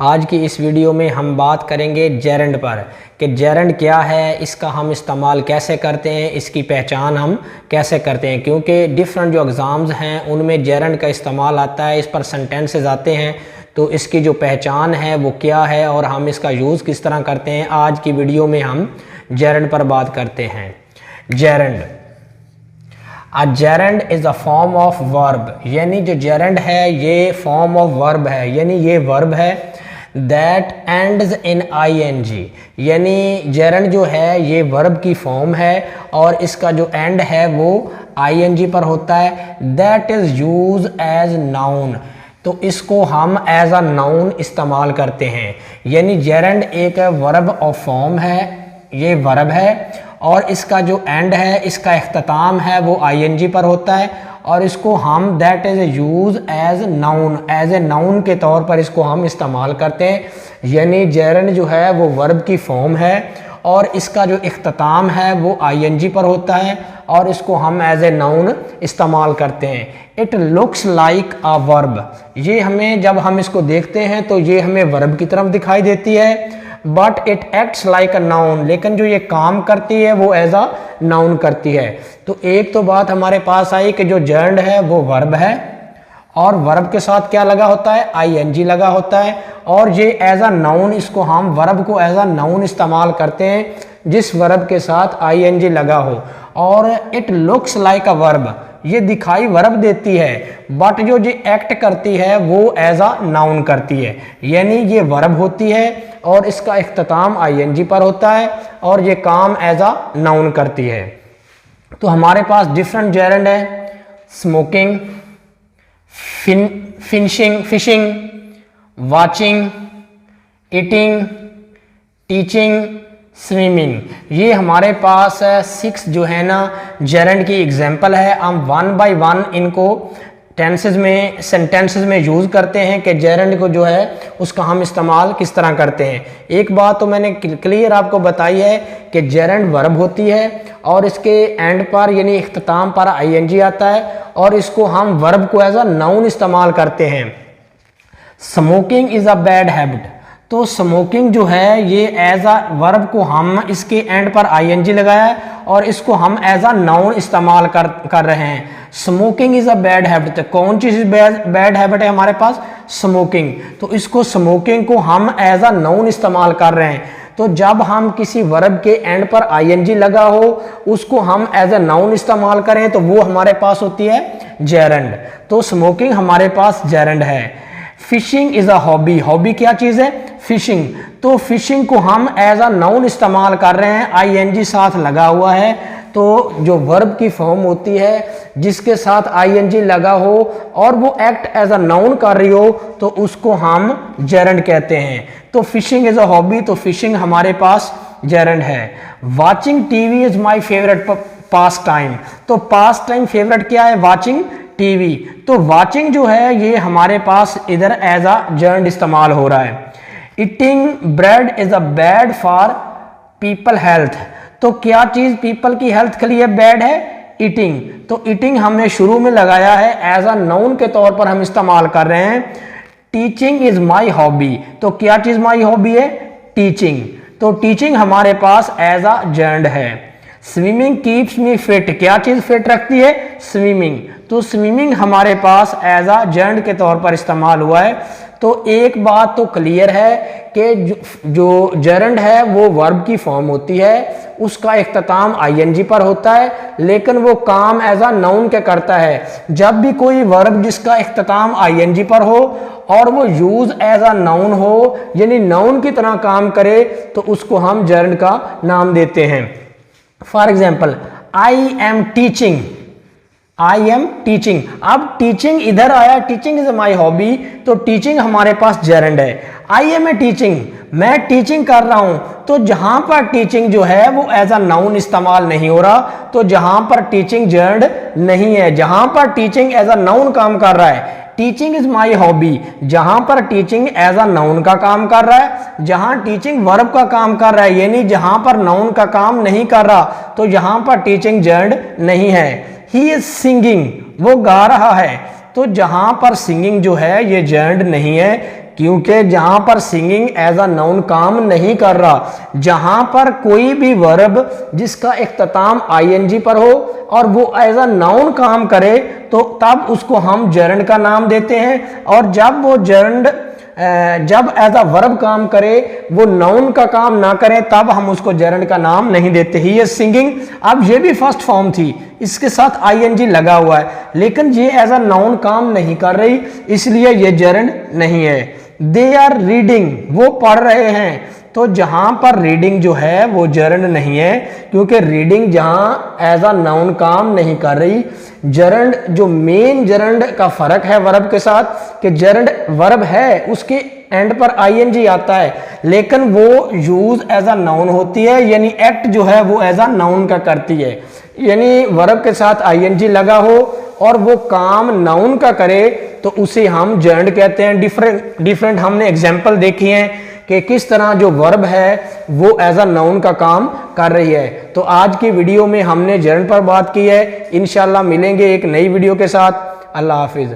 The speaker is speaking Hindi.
आज की इस वीडियो में हम बात करेंगे जेरेंड पर कि जेरेंड क्या है, इसका हम इस्तेमाल कैसे करते हैं, इसकी पहचान हम कैसे करते हैं। क्योंकि डिफरेंट जो एग्ज़ाम्स हैं उनमें जेरेंड का इस्तेमाल आता है, इस पर सेंटेंसेस आते हैं, तो इसकी जो पहचान है वो क्या है और हम इसका यूज़ किस तरह करते हैं। आज की वीडियो में हम जेरेंड पर बात करते हैं। Gerund, a gerund is a form of verb, यानी जो जेरेंड है ये फॉर्म ऑफ वर्ब है, यानी ये वर्ब है दैट एंड्स इन ing, यानी जेरेंड जो है ये वर्ब की फॉर्म है और इसका जो एंड है वो ing पर होता है। That is use as noun, तो इसको हम एज अ नाउन इस्तेमाल करते हैं। यानी जेरेंड एक वर्ब ऑफ फॉर्म है, ये वर्ब है और इसका जो एंड है, इसका इख्तिताम है वो ing पर होता है और इसको हम that is use as noun, as a noun के तौर पर इसको हम इस्तेमाल करते हैं। यानी जेरेंड जो है वो वर्ब की फॉर्म है और इसका जो इख्तिताम है वो ing पर होता है और इसको हम एज ए नाउन इस्तेमाल करते हैं। It looks like a verb, ये हमें जब हम इसको देखते हैं तो ये हमें वर्ब की तरफ दिखाई देती है। But it acts like a noun, लेकिन जो ये काम करती है वो एज अ नाउन करती है। तो एक तो बात हमारे पास आई कि जो जेरेंड है वो वर्ब है और वर्ब के साथ क्या लगा होता है, ing लगा होता है और ये एज अ नाउन, इसको हम वर्ब को एज अ नाउन इस्तेमाल करते हैं जिस वर्ब के साथ ing लगा हो। और it looks like a verb, ये दिखाई वर्ब देती है, बट जो ये एक्ट करती है वो एज अ नाउन करती है। यानी ये वर्ब होती है और इसका इख्तिताम ing पर होता है और ये काम एज अ नाउन करती है। तो हमारे पास डिफरेंट जेरेंड है, smoking, fishing, watching, eating, teaching, swimming. ये हमारे पास 6 जो है ना जेरेंड की एग्जाम्पल है। हम वन बाय वन इनको टेंसेस में, सेंटेंसेस में यूज़ करते हैं कि जेरेंड को जो है उसका हम इस्तेमाल किस तरह करते हैं। एक बात तो मैंने क्लियर आपको बताई है कि जेरेंड वर्ब होती है और इसके एंड पर यानी इख्तिताम पर ing आता है और इसको हम वर्ब को एज अ नाउन इस्तेमाल करते हैं। Smoking is a bad habit, तो स्मोकिंग जो है ये एज अ वर्ब को हम इसके एंड पर ing लगाया है और इसको हम एज अ नाउन इस्तेमाल कर रहे हैं। Smoking is a bad habit, कौन चीज़ बैड हैबिट है हमारे पास, स्मोकिंग, तो इसको स्मोकिंग को हम एज अ नाउन इस्तेमाल कर रहे हैं। तो जब हम किसी वर्ब के एंड पर ing लगा हो उसको हम एज अ नाउन इस्तेमाल करें तो वो हमारे पास होती है जेरेंड। तो स्मोकिंग हमारे पास जेरेंड है। Fishing is a hobby, hobby क्या चीज़ है, फिशिंग, तो फिशिंग को हम एज अ नाउन इस्तेमाल कर रहे हैं, ing साथ लगा हुआ है। तो जो वर्ब की फॉर्म होती है जिसके साथ ing लगा हो और वो एक्ट एज अ नाउन कर रही हो तो उसको हम जेरेंड कहते हैं। तो फिशिंग इज़ अ हॉबी, तो फिशिंग हमारे पास जेरेंड है। Watching TV is my favourite pass time, तो पास टाइम फेवरेट क्या है, वाचिंग टीवी, तो वाचिंग जो है ये हमारे पास इधर एज अ जेरेंड इस्तेमाल हो रहा है। Eating bread is a bad for people health, तो क्या चीज पीपल की हेल्थ के लिए बैड है, ईटिंग, तो ईटिंग हमने शुरू में लगाया है, एज अ नाउन के तौर पर हम इस्तेमाल कर रहे हैं। टीचिंग इज माई हॉबी, तो क्या चीज माई हॉबी है, टीचिंग, तो टीचिंग हमारे पास एज अ जेरेंड है। स्विमिंग कीप्स मी फिट, क्या चीज फिट रखती है, स्विमिंग, तो स्विमिंग हमारे पास एज अ जेरेंड के तौर पर इस्तेमाल हुआ है। तो एक बात तो क्लियर है कि जो जेरेंड है वो वर्ब की फॉर्म होती है, उसका इख्तिताम ing पर होता है, लेकिन वो काम एज अ नाउन के करता है। जब भी कोई वर्ब जिसका इख्तिताम ing पर हो और वो यूज एज अ नाउन हो यानी नाउन की तरह काम करे तो उसको हम जेरेंड का नाम देते हैं। For example, I am teaching, I am teaching, अब टीचिंग इधर आया, टीचिंग इज माई हॉबी, तो टीचिंग हमारे पास जेरेंड है। आई एम ए टीचिंग, मैं टीचिंग कर रहा हूं, तो जहां पर टीचिंग जो है वो एज अ नाउन इस्तेमाल नहीं हो रहा, तो जहां पर टीचिंग जेरेंड नहीं है। जहां पर टीचिंग एज अ नाउन काम कर रहा है, टीचिंग इज माई हॉबी, जहां पर टीचिंग एज अ नाउन का काम कर रहा है, जहां टीचिंग वर्ब का काम कर रहा है यानी जहां पर नाउन का काम नहीं कर रहा तो यहां पर टीचिंग जेरेंड नहीं है। ही इज सिंगिंग, वो गा रहा है, तो जहां पर सिंगिंग जो है ये जेरेंड नहीं है क्योंकि जहां पर सिंगिंग एज अ नाउन काम नहीं कर रहा, जहां पर कोई भी वर्ब जिसका इख्तिताम आईएनजी पर हो और वो एज अ नाउन काम करे तो तब उसको हम जर्नड का नाम देते हैं, और जब वो जर्नड जब एज अ वर्ब काम करे, वो नाउन का काम ना करे, तब हम उसको जर्नड का नाम नहीं देते। ही इज सिंगिंग, अब ये भी फर्स्ट फॉर्म थी, इसके साथ आईएनजी लगा हुआ है, लेकिन ये एज अ नाउन काम नहीं कर रही, इसलिए ये जर्नड नहीं है। दे आर रीडिंग, वो पढ़ रहे हैं, तो जहां पर रीडिंग जो है वो जर्नड नहीं है, क्योंकि रीडिंग जहां एज अ नाउन काम नहीं कर रही। जर्नड जो मेन जर्नड का फर्क है वर्ब के साथ कि जर्नड वर्ब है उसके एंड पर आईएनजी आता है, लेकिन वो यूज एज अ नाउन होती है, यानी एक्ट जो है वो एज अ नाउन का करती है, यानी वर्ब के साथ आईएनजी लगा हो और वो काम नाउन का करे तो उसे हम जर्नड कहते हैं। डिफरेंट हमने एग्जाम्पल देखी हैं कि किस तरह जो वर्ब है वो एज अ नाउन का काम कर रही है। तो आज की वीडियो में हमने जर्नड पर बात की है। इंशाल्लाह मिलेंगे एक नई वीडियो के साथ। अल्लाह हाफिज।